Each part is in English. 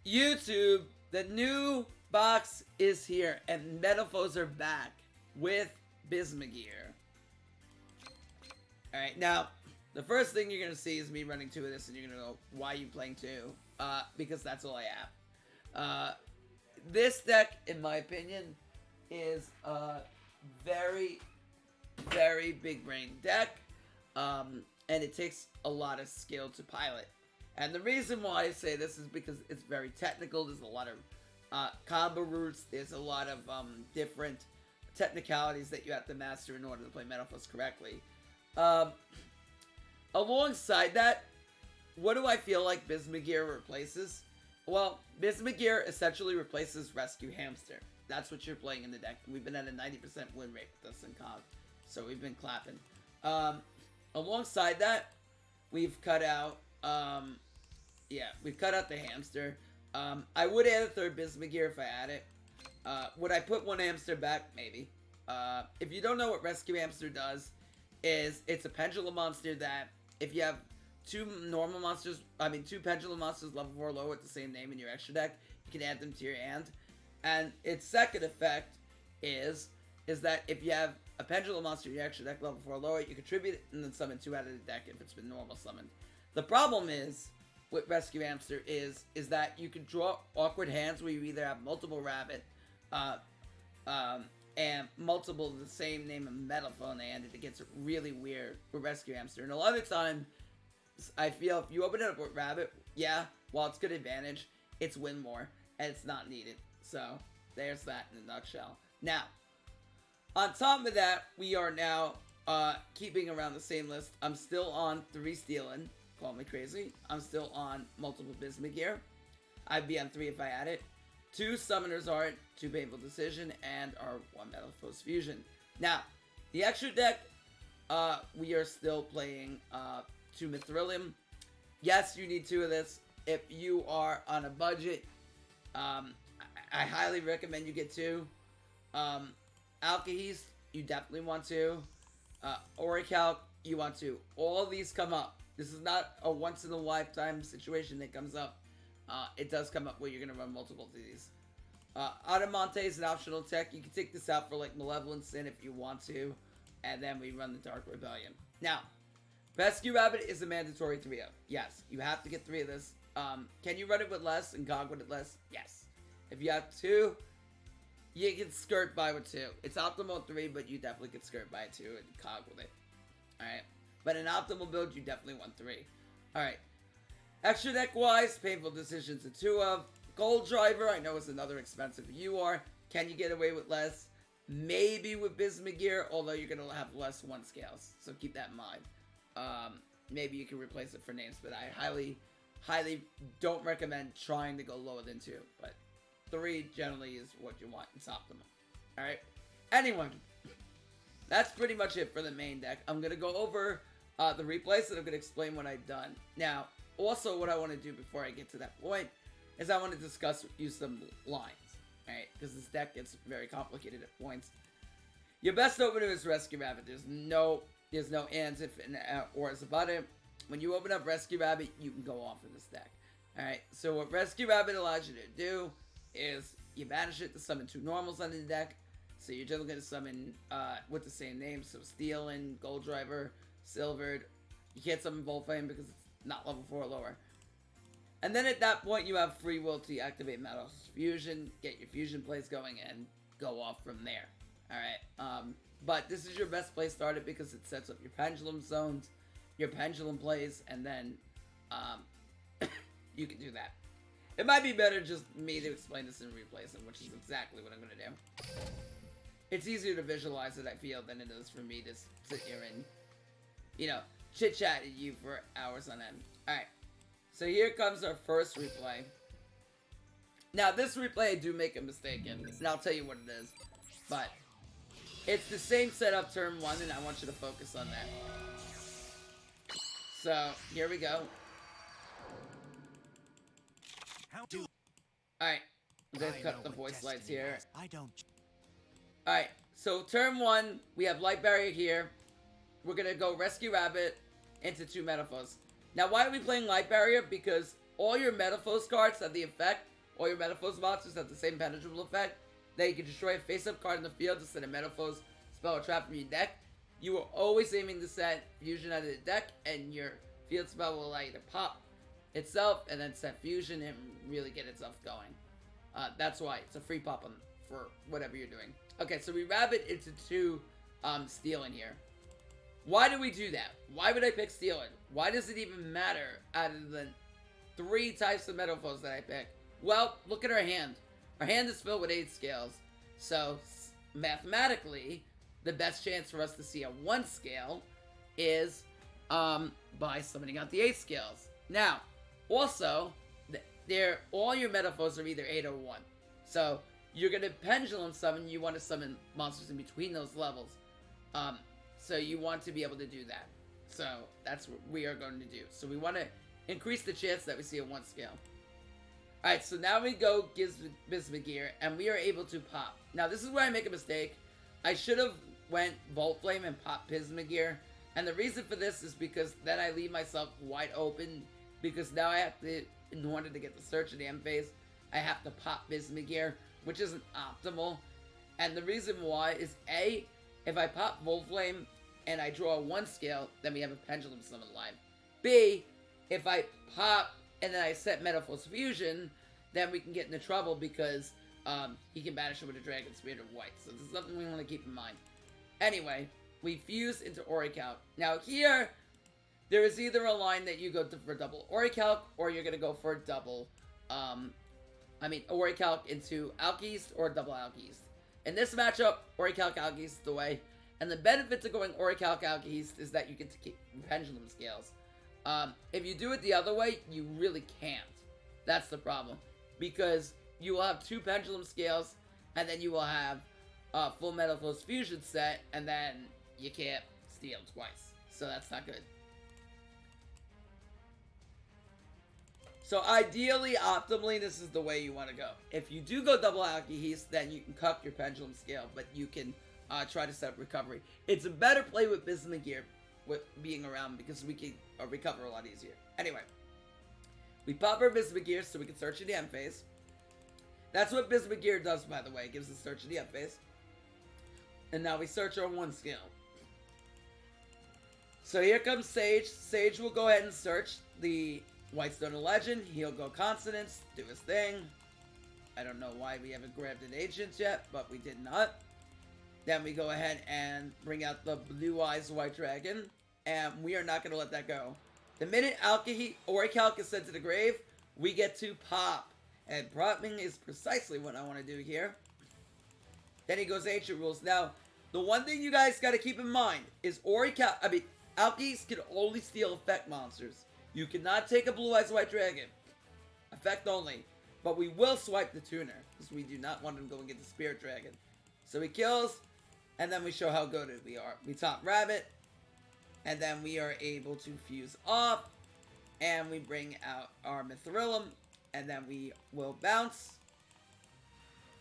YouTube, the new box is here, and Metalfoes are back with Bismagear. Alright, now, the first thing you're going to see is me running 2 of this, and you're going to go, why are you playing 2? Because that's all I have. This deck, in my opinion, is a very, very big brain deck, and it takes a lot of skill to pilot. And the reason why I say this is because it's very technical. There's a lot of combo routes. There's a lot of different technicalities that you have to master in order to play Metalfoes correctly. Alongside that, what do I feel like Bismagear replaces? Well, Bismagear essentially replaces Rescue Hamster. That's what you're playing in the deck. We've been at a 90% win rate with us in COG, so we've been clapping. Alongside that, we've cut out... we've cut out the hamster. I would add a third Bismagear if I had it. Would I put one hamster back? Maybe. If you don't know what Rescue Hamster does, it's a pendulum monster that if you have two pendulum monsters level 4 low with the same name in your extra deck, you can add them to your hand. And its second effect is that if you have a pendulum monster in your extra deck level 4 lower, you contribute it and then summon 2 out of the deck if it's been normal summoned. The problem is with Rescue Hamster is that you can draw awkward hands where you either have multiple rabbit and multiple of the same name of Metalfoes in the hand, and it gets really weird with Rescue Hamster. And a lot of the time, I feel if you open it up with rabbit, yeah, while it's good advantage, it's win more, and it's not needed. So, there's that in a nutshell. Now, on top of that, we are now keeping around the same list. I'm still on 3 Stealing. Call me crazy. I'm still on multiple Bismagear. I'd be on 3 if I had it. 2 Summoner's Art, 2 Painful Decision, and our 1 Metalfoes Fusion. Now, the extra deck, we are still playing 2 Mithrilium. Yes, you need 2 of this. If you are on a budget, I highly recommend you get 2. Alkahest, you definitely want 2. Orichalc, you want 2. All these come up. This is not a once-in-a-lifetime situation that comes up. It does come up where you're going to run multiple of these. Adamante is an optional tech. You can take this out for like Malevolent Sin if you want to. And then we run the Dark Rebellion. Now, Rescue Rabbit is a mandatory 3 of. Yes, you have to get 3 of this. Can you run it with less and GOG with it less? Yes. If you have 2, you can skirt by with 2. It's optimal 3, but you definitely can skirt by 2 and COG with it. Alright. But an optimal build, you definitely want 3. Alright. Extra deck wise, Painful Decisions a 2 of. Gold Driver, I know it's another expensive UR. Can you get away with less? Maybe with Bismagear, although you're going to have less 1 scales. So keep that in mind. Maybe you can replace it for names, but I highly don't recommend trying to go lower than 2. But 3 generally is what you want. It's optimal. Alright. Anyway, that's pretty much it for the main deck. I'm going to go over the replays, and I'm going to explain what I've done. Now, also what I want to do before I get to that point is I want to discuss with you some lines. Alright, because this deck gets very complicated at points. Your best opener is Rescue Rabbit. There's no ands, if, and ors about it. When you open up Rescue Rabbit, you can go off in this deck. Alright, so what Rescue Rabbit allows you to do is you banish it to summon 2 normals under the deck. So you're generally going to summon with the same name. So Stealing, Gold Driver, Silvered. You can't summon Volfame because it's not level 4 or lower. And then at that point you have free will to activate Metalfoes Fusion, get your fusion plays going, and go off from there. Alright, but this is your best play started because it sets up your pendulum zones, your pendulum plays, and then you can do that. It might be better just me to explain this in replays, which is exactly what I'm going to do. It's easier to visualize it, I feel, than it is for me to sit here and, you know, chit-chat at you for hours on end. Alright, so here comes our first replay. Now, this replay I do make a mistake in, and I'll tell you what it is. But, it's the same setup turn 1, and I want you to focus on that. So, here we go. Alright, I'm gonna cut the voice lights here. Alright, so turn 1, we have Light Barrier here. We're gonna go Rescue Rabbit into 2 Metalfoes. Now, why are we playing Light Barrier? Because all your Metalfoes cards have the effect all your Metalfoes monsters have the same penetrable effect. Then you can destroy a face-up card in the field to send a Metalfoes spell or trap from your deck. You are always aiming to send fusion out of the deck, and your field spell will allow you to pop itself and then set fusion and really get itself going. That's why it's a free pop on for whatever you're doing. Okay, so we rabbit into 2 steel in here. Why do we do that? Why would I pick steel in? Why does it even matter out of the 3 types of Metalfoes that I pick? Well, look at our hand. Our hand is filled with 8 scales. So, mathematically, the best chance for us to see a 1 scale is by summoning out the 8 scales. Now, also, all your Metalfoes are either 8 or 1. So, you're going to pendulum summon, you want to summon monsters in between those levels. So you want to be able to do that. So, that's what we are going to do. So, we want to increase the chance that we see a 1 scale. Alright, so now we go Bismagear, and we are able to pop. Now, this is where I make a mistake. I should have went Volt Flame and popped Bismagear. And the reason for this is because then I leave myself wide open. Because now I have to, in order to get the Search of the End phase, I have to pop Bismagear, which isn't optimal. And the reason why is A, if I pop Volt Flame and I draw a 1 scale, then we have a Pendulum Summon live. B, if I pop and then I set Metalfoes Fusion, then we can get into trouble because he can banish him with a Dragon Spirit of White. So this is something we want to keep in mind. Anyway, we fuse into Orichalc. Now here, there is either a line that you go for double Orichalc, or you're going to go for a double, Orichalc into Alkeist or double Alkeist. In this matchup, Orichalc Alkeist is the way. And the benefit to going Orichalc Alkeist is that you get to keep Pendulum Scales. If you do it the other way, you really can't. That's the problem. Because you will have 2 Pendulum Scales, and then you will have full Metalfoes Fusion set, and then you can't steal twice. So that's not good. So ideally, optimally, this is the way you want to go. If you do go double Alkeist, then you can cup your Pendulum Scale, but you can try to set up recovery. It's a better play with Bismagear with being around because we can recover a lot easier. Anyway, we pop our Bismagear so we can search in the end phase. That's what Bismagear does, by the way. It gives us search in the end phase. And now we search our 1 scale. So here comes Sage. Sage will go ahead and search the Whitestone of Legend. He'll go Consonants, do his thing. I don't know why we haven't grabbed an Ancient yet, but we did not. Then we go ahead and bring out the Blue Eyes White Dragon. And we are not going to let that go. The minute Orichalc is sent to the grave, we get to pop. And popping is precisely what I want to do here. Then he goes Ancient Rules. Now, the one thing you guys got to keep in mind is Alkeist can only steal effect monsters. You cannot take a Blue Eyes White Dragon. Effect only. But we will swipe the tuner, because we do not want him going into Spirit Dragon. So he kills, and then we show how good we are. We top Rabbit, and then we are able to fuse off, and we bring out our Mithrillum, and then we will bounce,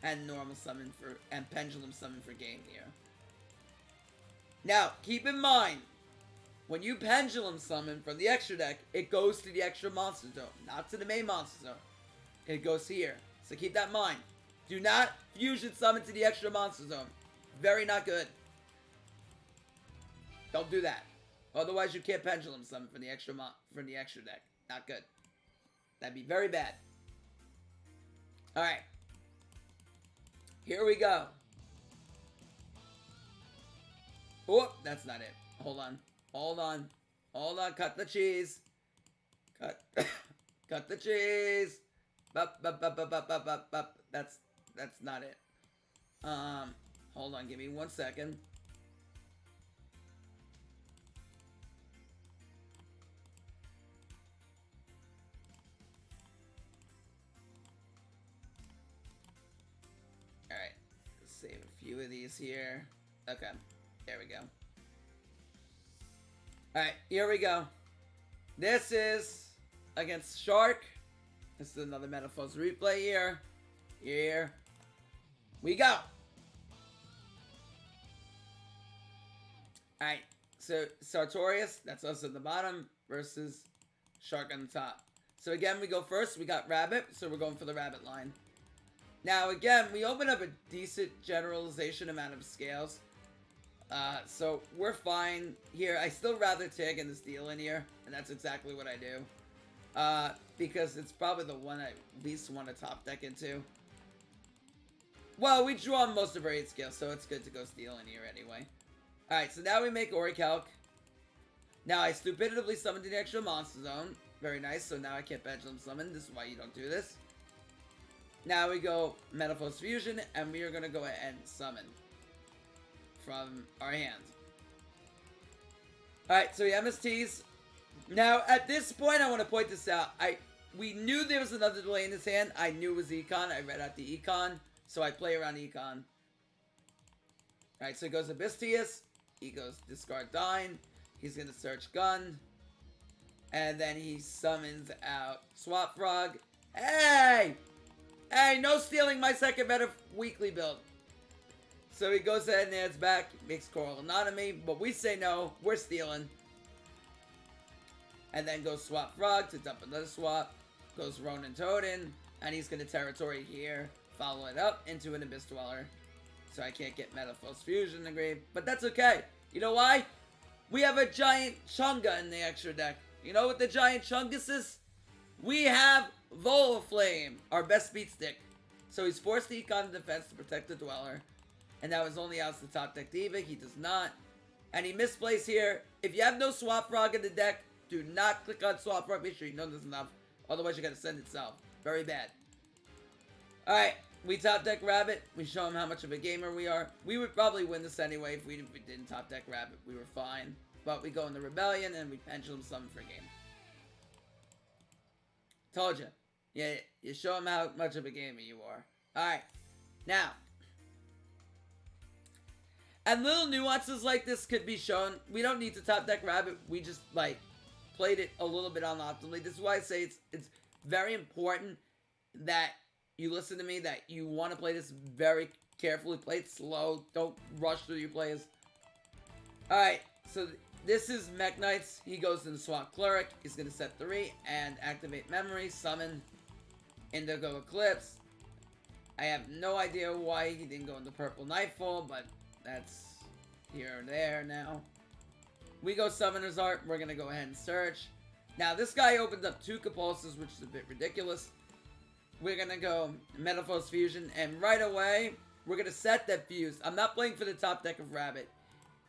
and normal summon and pendulum summon for game here. Now, keep in mind, when you pendulum summon from the extra deck, it goes to the extra monster zone, not to the main monster zone. It goes here. So keep that in mind. Do not fusion summon to the extra monster zone. Very not good. Don't do that. Otherwise, you can't pendulum summon from the extra deck. Not good. That'd be very bad. All right. Here we go. Oh, that's not it. Hold on. Hold on. Hold on. Cut the cheese. Cut. Cut the cheese. That's not it. Hold on. Give me 1 second. Alright. Let's save a few of these here. Okay. There we go. Alright, here we go. This is against Shark. This is another Metalfoes replay here. Here we go. Alright, so Sartorius, that's us at the bottom, versus Shark on the top. So again, we go first. We got rabbit, so we're going for the rabbit line. Now again, we open up a decent generalization amount of scales. So we're fine here. I still rather tag in the steal in here, and that's exactly what I do. Because it's probably the one I least want to top deck into. Well, we draw most of our 8 scales, so it's good to go steal in here anyway. Alright, so now we make Orichalc. Now I stupidly summoned the extra monster zone. Very nice, so now I can't pendulum summon. This is why you don't do this. Now we go Metalfoes Fusion, and we are going to go ahead and summon from our hand. Alright, so we MSTs. Now, at this point, I want to point this out. We knew there was another delay in his hand. I knew it was Econ. I read out the Econ, so I play around Econ. Alright, so he goes Abystius. He goes discard Dine. He's going to search Gun. And then he summons out Swap Frog. Hey! Hey, no stealing my second better weekly build. So he goes ahead and adds back, makes Coral Anatomy, but we say no, we're stealing. And then goes Swap Frog to dump another swap. Goes Ronin Totem, and he's going to territory here, follow it up into an Abyss Dweller. So I can't get Metalfoes Fusion in the grave, but that's okay. You know why? We have a giant Chunga in the extra deck. You know what the giant Chungus is? We have Volaflame, our best beat stick. So he's forced to Econ defense to protect the Dweller. And that was only out to top deck Diva. He does not. And he misplays here. If you have no Swap Frog in the deck, do not click on Swap Frog. Make sure you know there's enough. Otherwise, you're going to send itself. Very bad. Alright. We top deck Rabbit. We show him how much of a gamer we are. We would probably win this anyway if we didn't top deck Rabbit. We were fine. But we go in the Rebellion and we pendulum summon for game. Told you. Yeah, you show him how much of a gamer you are. Alright. Now. And little nuances like this could be shown. We don't need to top deck Rabbit. We just, like, played it a little bit unoptimally. This is why I say it's very important that you listen to me, that you want to play this very carefully. Play it slow. Don't rush through your plays. Alright, so this is Mech Knights. He goes into Swamp Cleric. He's going to set 3 and activate Memory, summon Indigo Eclipse. I have no idea why he didn't go into Purple Nightfall, but that's here or there now. We go Summoner's Art. We're going to go ahead and search. Now, this guy opened up 2 Compulses, which is a bit ridiculous. We're going to go Metalfoes Fusion, and right away, we're going to set that Fuse. I'm not playing for the top deck of Rabbit.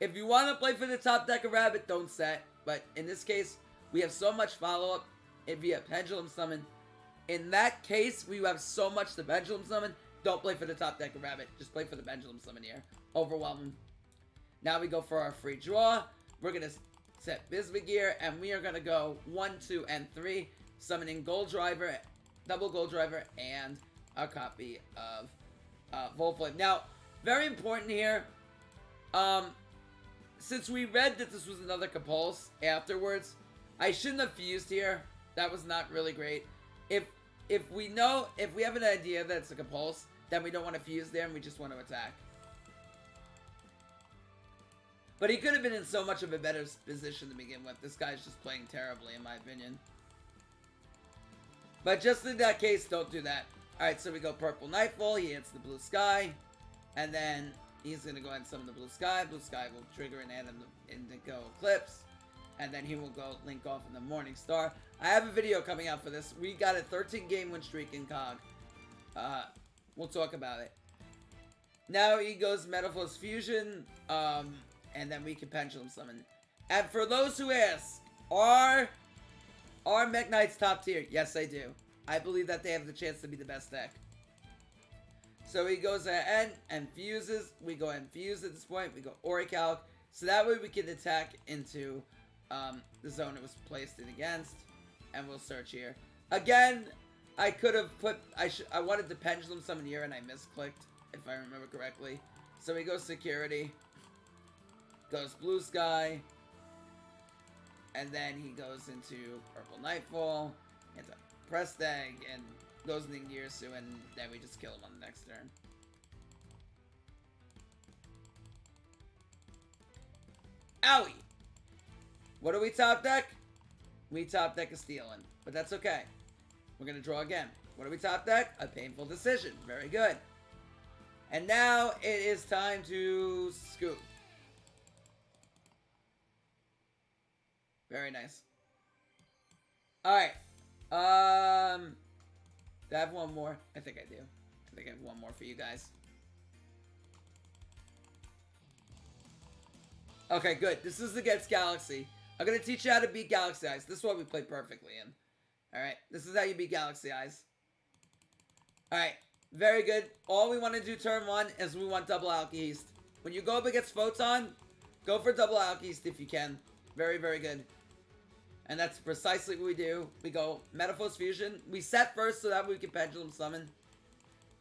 If you want to play for the top deck of Rabbit, don't set. But in this case, we have so much follow-up via Pendulum Summon. In that case, we have so much to Pendulum Summon. Don't play for the top deck of Rabbit. Just play for the Pendulum Summon here. Overwhelming. Now we go for our free draw. We're going to set Bismagear, and we are going to go 1, 2, and 3. Summoning Gold Driver, Double Gold Driver, and a copy of Volflame. Now, very important here. Since we read that this was another Compulse afterwards, I shouldn't have fused here. That was not really great. If we have an idea that it's a Compulse, then we don't want to fuse there and we just want to attack. But he could have been in so much of a better position to begin with. This guy's just playing terribly, in my opinion. But just in that case, don't do that. Alright, so we go Purple Nightfall. He hits the Blue Sky. And then he's going to go ahead and summon the Blue Sky. Blue Sky will trigger an Indigo Eclipse. And then he will go link off in the Morning Star. I have a video coming out for this. We got a 13-game win streak in COG. We'll talk about it. Now he goes Metalfoes Fusion. And then we can Pendulum Summon. And for those who ask, are Mech Knights top tier? Yes, I do. I believe that they have the chance to be the best deck. So he goes ahead and fuses. We go ahead and fuse at this point. We go Orichalc. So that way we can attack into the zone it was placed in against. And we'll search here. Again, I could have put... I wanted to Pendulum Summon here and I misclicked, if I remember correctly. So he goes Security. Goes Blue Sky. And then he goes into Purple Nightfall. Into Pressed Egg. And goes into Girsu. And then we just kill him on the next turn. Owie! What do we top deck? We top deck a Stealing. But that's okay. We're going to draw again. What do we top deck? A painful decision. Very good. And now it is time to scoop. Very nice. Alright. Do I have one more? I think I do. I think I have one more for you guys. Okay, good. This is against Galaxy. I'm going to teach you how to beat Galaxy Eyes. This is what we play perfectly in. Alright, this is how you beat Galaxy Eyes. Alright, very good. All we want to do turn 1 is we want double Alchemist. When you go up against Photon, go for double Alchemist if you can. Very, very good. And that's precisely what we do. We go Metalfoes Fusion. We set first so that we can Pendulum Summon.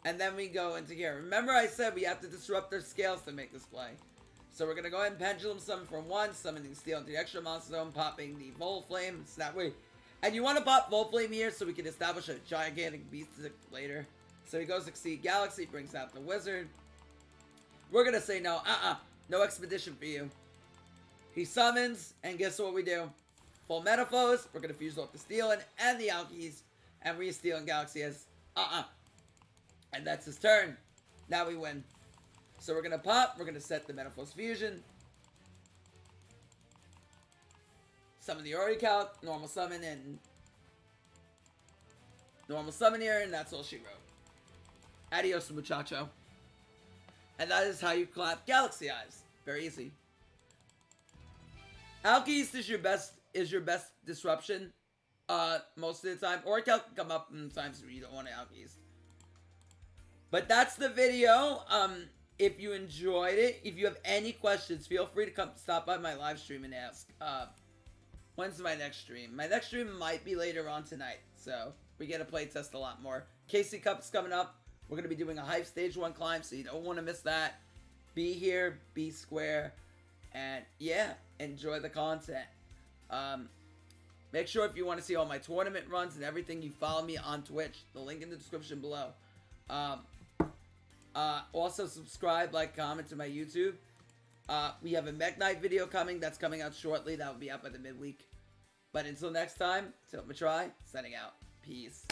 And then we go into here. Remember I said we have to disrupt their scales to make this play. So we're going to go ahead and Pendulum Summon for 1, summoning Steel into the extra monster zone, popping the Volt Flame. So that way... And you want to pop Volt Flame here so we can establish a gigantic beast later. So he goes Exceed Galaxy, brings out the Wizard. We're going to say no. No Expedition for you. He summons, and guess what we do? Full Metalfoes. We're going to fuse off the Steel and the Alkies. And we Steel and Galaxy as And that's his turn. Now we win. So we're going to pop. We're going to set the Metalfoes Fusion. Summon the Orichalc, normal summon, and normal summon here, and that's all she wrote. Adios, muchacho. And that is how you clap Galaxy Eyes. Very easy. Alchemist is your best disruption, most of the time. Orichalc can come up in times where you don't want an Alchemist. But that's the video. If you enjoyed it, if you have any questions, feel free to come stop by my live stream and ask. When's my next stream? My next stream might be later on tonight, so we get to play test a lot more. KC Cup is coming up. We're going to be doing a Hype Stage 1 climb, so you don't want to miss that. Be here, be square, and yeah, enjoy the content. Make sure if you want to see all my tournament runs and everything, you follow me on Twitch. The link in the description below. Also subscribe, like, comment to my YouTube. We have a Mech Knight video coming. That's coming out shortly. That will be out by the midweek. But until next time, Sean Matrai, signing out. Peace.